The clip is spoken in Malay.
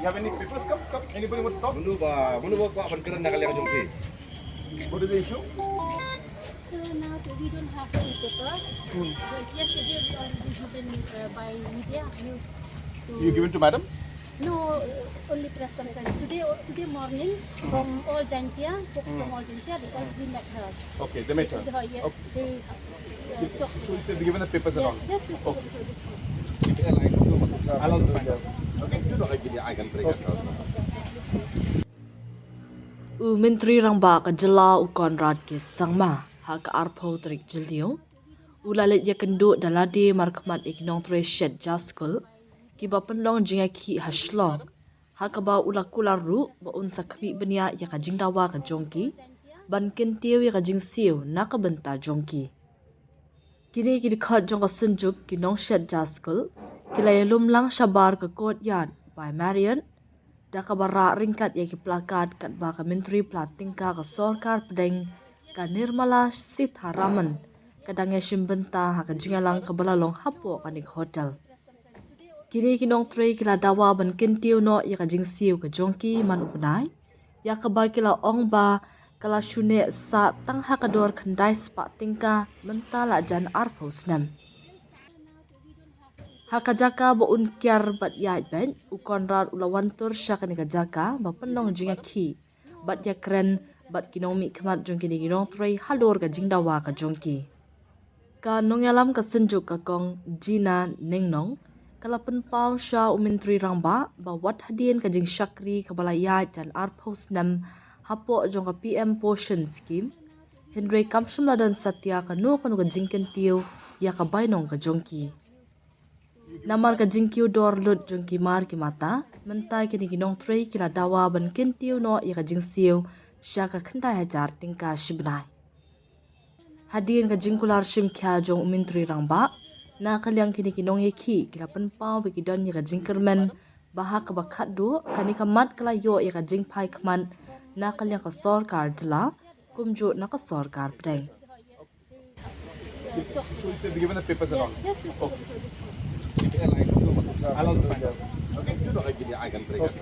You have any papers? Come, come. Anybody want to talk? Menunggu kok akan keren nak kalian jongki. What is the issue? So now we don't have any paper. Just yesterday we already given by media news. You given to madam? No, only press conference. Today morning from all Jantia, folks from all Jantia, they already met her. Okay, they met her. Yes, Okay. they talked So to her. they given the papers and all. Yes, yes, Okay. yes. I'll also find out. Menteri Rangba ka jela u Konrad ke sangma ha ka arpo trik jilio ulalet ya kendo dalade markmat ignong tre shed jaskul ki ba pendong jinga ki haslong ha ka ba ulakula ru ba un sakmi benia ya ka jingdawa ka jongki ban kentiu ya ka jingsiu na ka benta jongki kini ki dikhat jong ka sunjuk ki nong shed jaskul kilay lumlang shabar ka kot yan by Marian da ka bara ringkat ya ki plakat kat ba ka menteri platingka ka sorkar pedeng ka Nirmala Sitharaman kadang ya shimbenta ha ka jingalang ka balalong hapo kanik hotel kini kinong tre kila dawa ban kentiu no ya ka jingsiu ka jongki man ugnai ya ka ba kila ong ba kala shune sa tang ha ka dor khandai spa tingka mentala jan arphosnam Hakajaka ba unkyar bat yai ben ukonrar ulawantur syakani kajaka ba penong jinga ki bat ya kren bat kinomi kmat jongki ni ginong trei halor ka jingdawa ka jongki ka nongyalam ka senjuk ka kong Gina Ningnong kala penpau sya umentri rangba ba wat hadien ka jing syakri ka balaya jan arpos nam hapo jong ka PM Portion Scheme Henry Kamshumla dan Satya ka no ka jingken tiu ya ka bainong ka jongki Namar ka jingkiu dor lut jong ki mar ki mata mentai kini ginong trei kila dawa ban kentiu no ya ka jingsiu sya ka khandai hajar tingka shibnai hadien ka jingkular shim kya jong umintri rangba na kalyang kini kinong ye ki kila penpau be kidon ya ka jingkermen baha ka bakat do kani ka mat kala yo ya ka jingpai kman na kalyang ka sorkar jela kumjo na ka sorkar pedeng So they given the papers and all. Yes, yes, yes. Okay. I'll also find out. Okay, itu doa gini akan berikan.